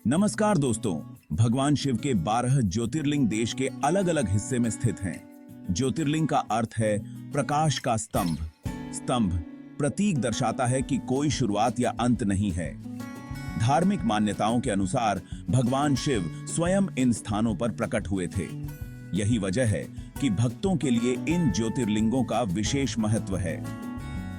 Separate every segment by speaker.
Speaker 1: नमस्कार दोस्तों। भगवान शिव के 12 ज्योतिर्लिंग देश के अलग अलग हिस्से में स्थित हैं। ज्योतिर्लिंग का अर्थ है प्रकाश का स्तंभ। स्तंभ प्रतीक दर्शाता है कि कोई शुरुआत या अंत नहीं है। धार्मिक मान्यताओं के अनुसार भगवान शिव स्वयं इन स्थानों पर प्रकट हुए थे। यही वजह है कि भक्तों के लिए इन ज्योतिर्लिंगों का विशेष महत्व है।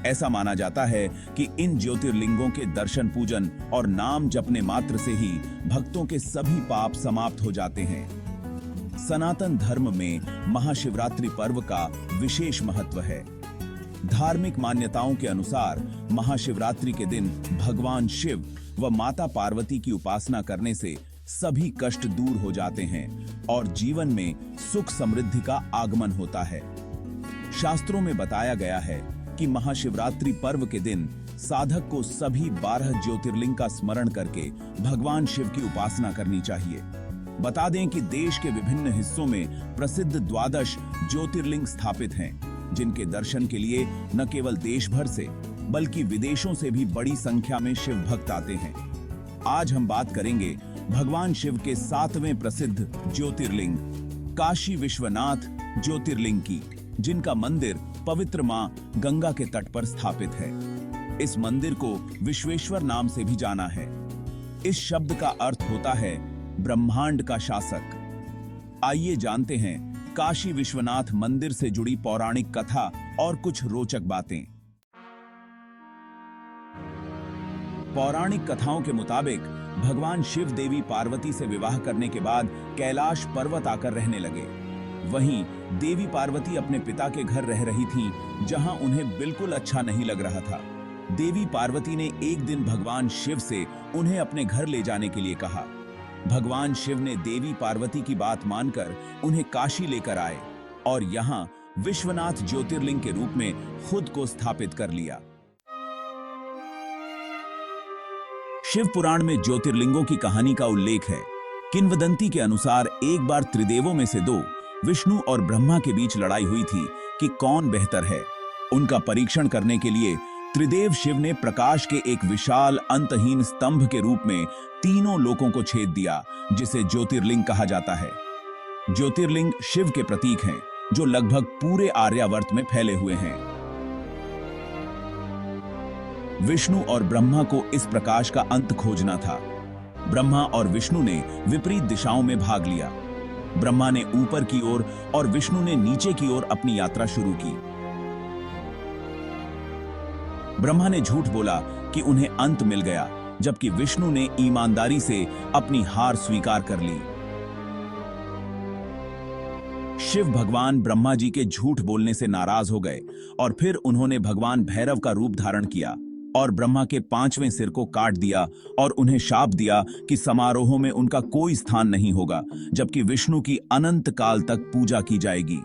Speaker 1: ऐसा माना जाता है कि इन ज्योतिर्लिंगों के दर्शन पूजन और नाम जपने मात्र से ही भक्तों के सभी पाप समाप्त हो जाते हैं। सनातन धर्म में महाशिवरात्रि पर्व का विशेष महत्व है। धार्मिक मान्यताओं के अनुसार महाशिवरात्रि के दिन भगवान शिव व माता पार्वती की उपासना करने से सभी कष्ट दूर हो जाते हैं और जीवन में सुख समृद्धि का आगमन होता है। शास्त्रों में बताया गया है कि महाशिवरात्रि पर्व के दिन साधक को सभी 12 ज्योतिर्लिंग का स्मरण करके भगवान शिव की उपासना करनी चाहिए। बता दें कि देश के विभिन्न हिस्सों में प्रसिद्ध 12 ज्योतिर्लिंग स्थापित हैं, जिनके दर्शन के लिए न केवल देश भर से बल्कि विदेशों से भी बड़ी संख्या में शिव भक्त आते हैं। आज हम बात करेंगे भगवान शिव के 7वें प्रसिद्ध ज्योतिर्लिंग काशी विश्वनाथ ज्योतिर्लिंग की, जिनका मंदिर पवित्र मां गंगा के तट पर स्थापित है। इस मंदिर को विश्वेश्वर नाम से भी जाना है। इस शब्द का अर्थ होता है ब्रह्मांड का शासक। आइए जानते हैं काशी विश्वनाथ मंदिर से जुड़ी पौराणिक कथा और कुछ रोचक बातें। पौराणिक कथाओं के मुताबिक भगवान शिव देवी पार्वती से विवाह करने के बाद कैलाश पर्वत आकर रहने लगे। वहीं देवी पार्वती अपने पिता के घर रह रही थीं, जहां उन्हें बिल्कुल अच्छा नहीं लग रहा था। देवी पार्वती ने एक दिन भगवान शिव से उन्हें अपने घर ले जाने के लिए कहा। भगवान शिव ने देवी पार्वती की बात मानकर उन्हें काशी लेकर आए और यहां विश्वनाथ ज्योतिर्लिंग के रूप में खुद को स्थापित कर लिया। शिव पुराण में ज्योतिर्लिंगों की कहानी का उल्लेख है। किंवदंती के अनुसार एक बार त्रिदेवों में से दो विष्णु और ब्रह्मा के बीच लड़ाई हुई थी कि कौन बेहतर है। उनका परीक्षण करने के लिए त्रिदेव शिव ने प्रकाश के एक विशाल अंतहीन स्तंभ के रूप में तीनों लोकों को छेद दिया, जिसे ज्योतिर्लिंग कहा जाता है। ज्योतिर्लिंग शिव के प्रतीक हैं, जो लगभग पूरे आर्यावर्त में फैले हुए हैं। विष्णु और ब्रह्मा को इस प्रकाश का अंत खोजना था। ब्रह्मा और विष्णु ने विपरीत दिशाओं में भाग लिया। ब्रह्मा ने ऊपर की ओर और विष्णु ने नीचे की ओर अपनी यात्रा शुरू की। ब्रह्मा ने झूठ बोला कि उन्हें अंत मिल गया, जबकि विष्णु ने ईमानदारी से अपनी हार स्वीकार कर ली। शिव भगवान ब्रह्मा जी के झूठ बोलने से नाराज हो गए और फिर उन्होंने भगवान भैरव का रूप धारण किया और ब्रह्मा के 5वें सिर को काट दिया और उन्हें शाप दिया कि समारोहों में उनका कोई स्थान नहीं होगा, जबकि विष्णु की अनंत काल तक पूजा की जाएगी।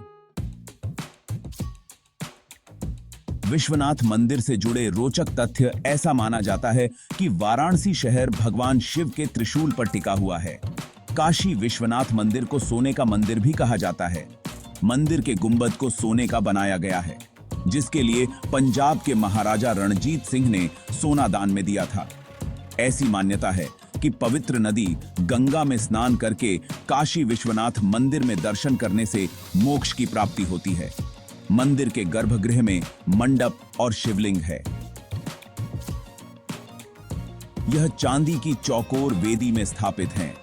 Speaker 1: विश्वनाथ मंदिर से जुड़े रोचक तथ्य ऐसा माना जाता है कि वाराणसी शहर भगवान शिव के त्रिशूल पर टिका हुआ है। काशी विश्वनाथ मंदिर को सोने का मंदिर भी कहा जाता है। मंदिर के गुंबद को सोने का बनाया गया है, जिसके लिए पंजाब के महाराजा रणजीत सिंह ने सोना दान में दिया था। ऐसी मान्यता है कि पवित्र नदी गंगा में स्नान करके काशी विश्वनाथ मंदिर में दर्शन करने से मोक्ष की प्राप्ति होती है। मंदिर के गर्भगृह में मंडप और शिवलिंग है। यह चांदी की चौकोर वेदी में स्थापित है।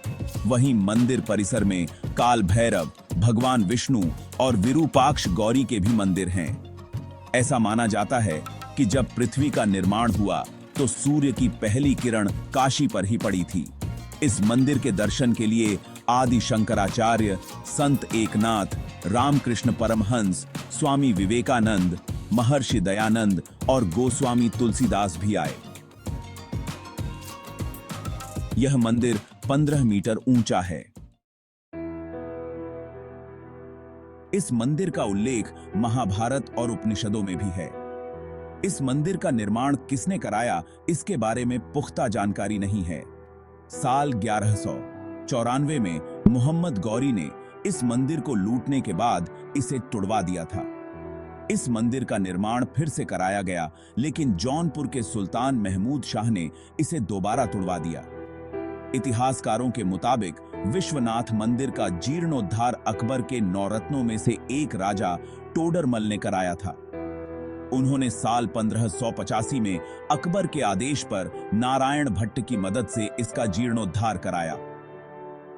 Speaker 1: वहीं मंदिर परिसर में काल भैरव, भगवान विष्णु और विरूपाक्ष गौरी के भी मंदिर हैं। ऐसा माना जाता है कि जब पृथ्वी का निर्माण हुआ तो सूर्य की पहली किरण काशी पर ही पड़ी थी। इस मंदिर के दर्शन के लिए आदि शंकराचार्य, संत एकनाथ, रामकृष्ण परमहंस, स्वामी विवेकानंद, महर्षि दयानंद और गोस्वामी तुलसीदास भी आए। यह मंदिर 15 मीटर ऊंचा है। इस मंदिर का उल्लेख महाभारत और उपनिषदों में भी है। इस मंदिर का निर्माण किसने कराया, इसके बारे में पुख्ता जानकारी नहीं है। साल 1194 में मोहम्मद गौरी ने इस मंदिर को लूटने के बाद इसे तुड़वा दिया था। इस मंदिर का निर्माण फिर से कराया गया, लेकिन जौनपुर के सुल्तान महमूद शाह ने इसे दोबारा तुड़वा दिया। इतिहासकारों के मुताबिक विश्वनाथ मंदिर का जीर्णोद्धार अकबर के नौरत्नों में से एक राजा टोडरमल ने कराया था। उन्होंने साल 1585 में अकबर के आदेश पर नारायण भट्ट की मदद से इसका जीर्णोद्धार कराया।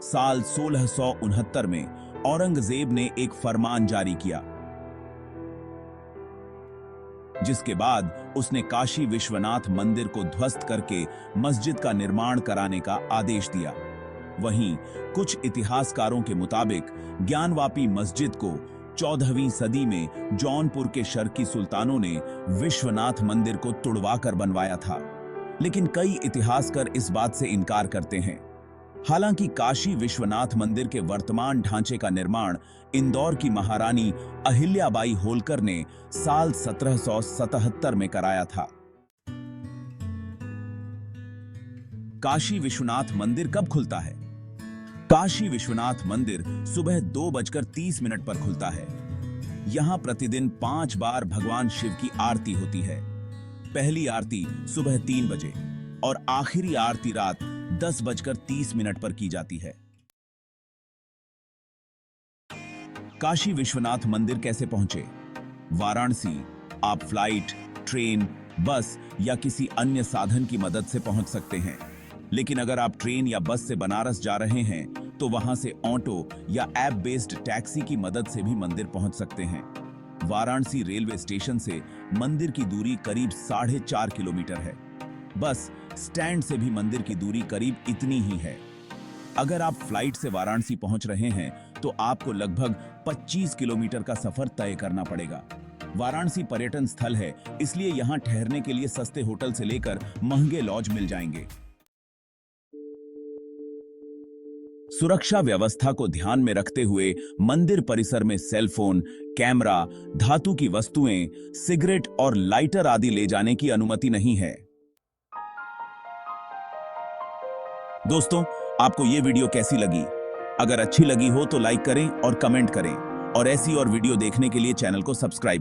Speaker 1: साल 1669 में औरंगजेब ने एक फरमान जारी किया, जिसके बाद उसने काशी विश्वनाथ मंदिर को ध्वस्त करके मस्जिद का निर्माण कराने का आदेश दिया। वहीं कुछ इतिहासकारों के मुताबिक ज्ञानवापी मस्जिद को 14वीं सदी में जौनपुर के शर्की सुल्तानों ने विश्वनाथ मंदिर को तुड़वाकर बनवाया था, लेकिन कई इतिहासकार इस बात से इनकार करते हैं। हालांकि काशी विश्वनाथ मंदिर के वर्तमान ढांचे का निर्माण इंदौर की महारानी अहिल्याबाई होलकर ने साल 1777 में कराया था। काशी विश्वनाथ मंदिर कब खुलता है? काशी विश्वनाथ मंदिर सुबह 2:30 पर खुलता है। यहां प्रतिदिन 5 बार भगवान शिव की आरती होती है। पहली आरती सुबह 3 बजे और आखिरी आरती रात 10:30 पर की जाती है। काशी विश्वनाथ मंदिर कैसे पहुंचे? वाराणसी आप फ्लाइट, ट्रेन, बस या किसी अन्य साधन की मदद से पहुंच सकते हैं। लेकिन अगर आप ट्रेन या बस से बनारस जा रहे हैं तो वहां से ऑटो या ऐप बेस्ड टैक्सी की मदद से भी मंदिर पहुंच सकते हैं। वाराणसी रेलवे स्टेशन से मंदिर की दूरी करीब 4.5 किलोमीटर है। बस स्टैंड से भी मंदिर की दूरी करीब इतनी ही है। अगर आप फ्लाइट से वाराणसी पहुंच रहे हैं तो आपको लगभग 25 किलोमीटर का सफर तय करना पड़ेगा। वाराणसी पर्यटन स्थल है, इसलिए यहां ठहरने के लिए सस्ते होटल से लेकर महंगे लॉज मिल जाएंगे। सुरक्षा व्यवस्था को ध्यान में रखते हुए मंदिर परिसर में सेलफोन, कैमरा, धातु की वस्तुएं, सिगरेट और लाइटर आदि ले जाने की अनुमति नहीं है। दोस्तों, आपको ये वीडियो कैसी लगी? अगर अच्छी लगी हो तो लाइक करें और कमेंट करें और ऐसी और वीडियो देखने के लिए चैनल को सब्सक्राइब करें।